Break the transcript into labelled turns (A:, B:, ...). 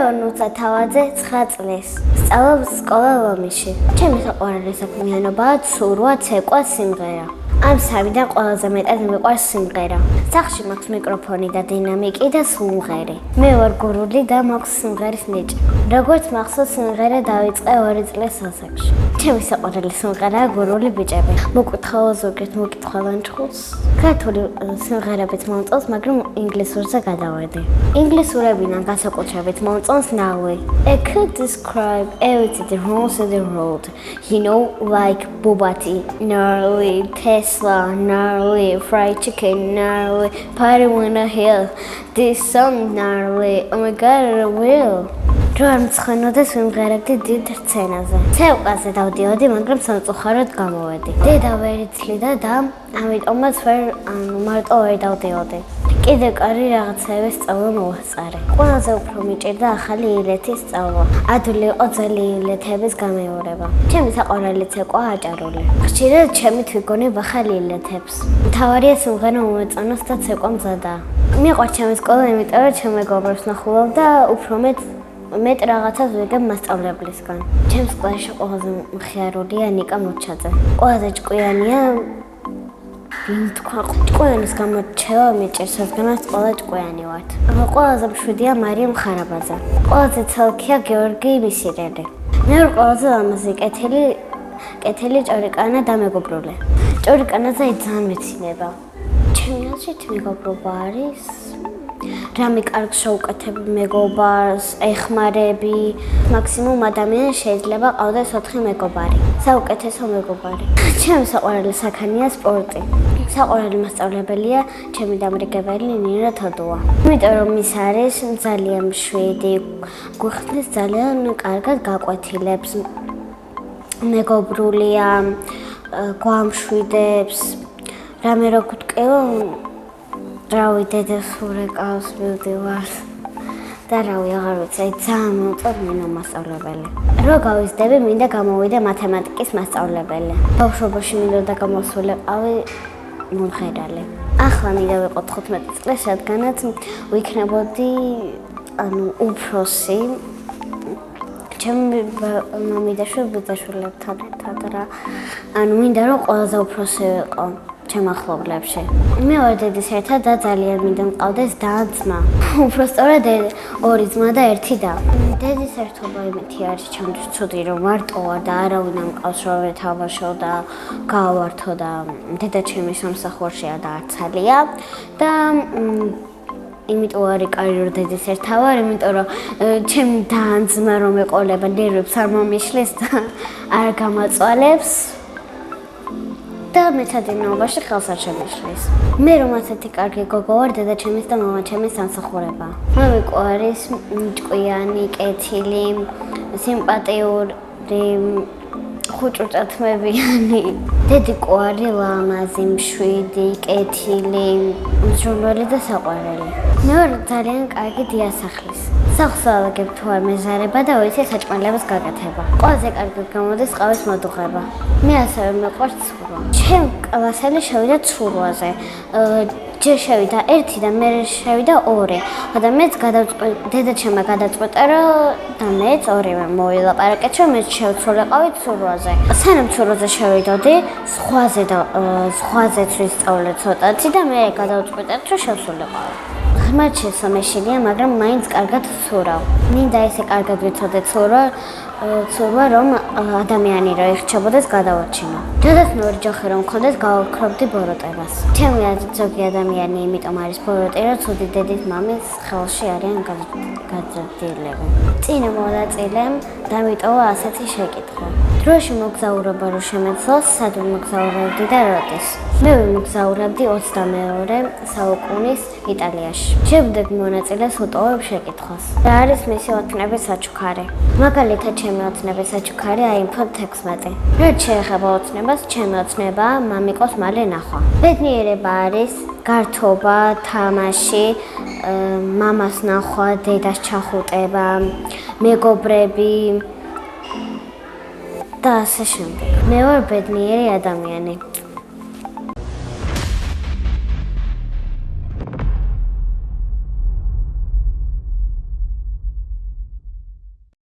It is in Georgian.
A: ვარ ნუცა თავაძე 9 წლის. სწავლობ სკოლა ლომიში. ჩემი საყვარელი საქმიანობაა ცურვა, ცეკვა, სიმღერა. ამ სამიდან ყველაზე მეტად მიყვარს სიმღერა. სახლში მაქვს მიკროფონი და დინამიკი და სულმღერი. მე ვარ გურული და მაქვს სიმღერის ნიჭი. როგორც მახსოვს, სიმღერა დავიწყე 2 წლის ასაკში. ჩემი საყვარელი სიმღერაა გურული ბიჭები. მოკითხაო ზოგიერთ მოკითხავენ ჭხუს. ქართული სიმღერებით მომწონს, მაგრამ ინგლისურზე გადავედი. ინგლისურებიდან განსაკუთრებით მომწონს Gnarly. I could describe everything the rules of the road. You know, like Bugatti, Gnarly, Tesla, Gnarly, fried chicken, Gnarly, party on a hill. This song Gnarly. Oh my god, I will. Რომ მცხენოდეს ვიმღერებდი დიდ სცენაზე. ცევკაზე დავდიოდი, მაგრამ სამწუხაროდ გამოვედი. დედა ვერ იცლიდა და ამიტომაც მარტო ვერ დავდიოდი. კიდე კარი რაღაცების სწავლა მოვასწარე. ყველაზე უფრო მიჭირდა ახალი ილეთის სწავლა. ადვილი იყო ძველი ილეთების გამეორება. ჩემი საყვარელი ცეკვაა აჭარული. ხშირად ჩემი თვიგონებ ახალ ილეთებს. მთავარია სიმღერა მომეწონოს და ცეკვა მზადაა. მიყვარს ჩემი სკოლა, იმიტომ რომ ჩემ მეგობრებს ნახულობ და უფრო მეტ რაღაცას ვიგებ მასწავლებლისგან. ჩემს კლასში ყველაზე მხიარულია ნიკა მოჩაძე. ყველაზე ჭკვიანია ჭკვიანის გამოჩევა მიჭირს, რადგანაც ყველა ჭკვიანი ვართ. ყველაზე მშვიდია მარიამ ხარაბაძე. ყველაზე ცალკეა გეორგი მისირელი. მე ვარ ყველაზე ლამაზი კეთილი ჭორიკანა და მეგობრული. ჭორიკანაზე ძალიან მეცინება. ჩემი აზრით მეგობრობა არის რამე კარგს შევუკეთებ მეგობარს, ეხმარები, მაქსიმუმ ადამიანს შეიძლება ყავდეს 4 მეგობარი. საუკეთესო მეგობარი. ჩემი საყვარელი საქანია სპორტი. საყვარელი მასწავლებელია ჩემი დამრიგებელი ნინო თოდუა. იმიტომ რომ ის არის ძალიან მშვიდი, გვიხსნის ძალიან კარგად გაკვეთილებს, მეგობრულია, გვამშვიდებს, რამე რო გვტკიო რავი დედას ურეკავს მივდივარ და რავი აღარ ვიცი, ძალიან მომწონს ნინო მასწავლებელი. რო გავიზრდები, მინდა გამოვიდე მათემატიკის მასწავლებელი. ბავშვობაში მინდოდა გამოსულიყავი მომღერალი. ახლა მინდა ვიყო 15 წლის, რადგანაც ვიქნებოდი უფროსი. ჩემი მამიდაშვილი ბიძაშვილებთან ერთად რა. მინდა რომ ყველაზე უფროსი ვიყო. ჩემ ახლობლებში. მე ვარ დედის ერთა და ძალიან მინდა მყავდეს და ძმა. უფრო სწორად 2 ძმა და 1 და. დედის ერთობა იმითი არის ჩემთვის ცუდი, რომ მარტოა და არავინ არ მყავს, რომ ვეთამაშო და გავართო და დედა ჩემი სამსახურშია და არცალია და იმიტომ არის კარი რომ დედის ერთა ვარ, იმიტომ რომ ჩემი და ძმა რომ ეყოლება ნერვებს არ მომიშლის და არ გამაწვალებს. და მეცადინეობაში ხელს არ შემიშლის. მე რომ ასეთი კარგი გოგო ვარ, დედა ჩემის და მამა ჩემის სამსახურება. მამიკო არის ჭკვიანი, კეთილი, სიმპათიური, ხუჭუჭათმებიანი. დედიკო არის ლამაზი, მშვიდი, კეთილი, მზრუნველი და საყვარელი. მე ვარ ძალიან კარგი დიასახლის. სახლს ავაგებ თუ არ მეზარება და ვიცი საჭმელების გაკეთება. ყველაზე კარგი გამოდის ყავის მოდუღება. მე ასევე მეყვარს ცურვა. ჩემ კლასელი შევიდა ცურვაზე. ჯერ შევიდა 1 და მე შევიდა 2. და მეც დედა ჩემმა გადაწყვეტა და მეც ორივე მოვილაპარაკეთ, რომ მე შევცვლიყავი ცურვაზე. სანამ ცურვაზე შევიდოდი, ზღვაზეც ვისწავლე ცოტათი და მე გადავწყვეტეთ, რომ შევცვლიყავი. ღმერთ შესამეშინია, მაგრამ მაინც კარგად ცურავ. მინდა ესე კარგად ვიცოდე ცურვა, რომ ადამიანი რო იხჩებოდეს გადავარჩინო. დედას ნორი ჯოხი რომ მქონდეს, გავაქრობდი ბოროტებას. ჩემი აზრით ზოგი ადამიანი იმიტომ არის ბოროტი, რომ ცუდი დედის მამის ხელში არიან გაძრდილები. წინ მონაწილემ დამიტოვა ასეთი შეკითხვა. დროში მოგზაურობა რო შემეძლოს, სად მოგზაურებდი და როდის? მე ვიმოგზაურებდი 22 საუკუნის იტალიაში. შემდეგ მონაწილეს უტოვებ შეკითხვას. რა არის მისი ოცნების საჩუქარი? მაგალითად, ჩემი ოცნების საჩუქარი აინფო 16. რაც შეეხება ოცნებას, ჩემი ოცნებაა მამიკოს მალე ნახვა. ბედნიერება არის გართობა, თამაში, მამას ნახვა, დედას ჩახუტება, მეგობრები და ასე შემდეგ. მე ვარ ბედნიერი ადამიანი.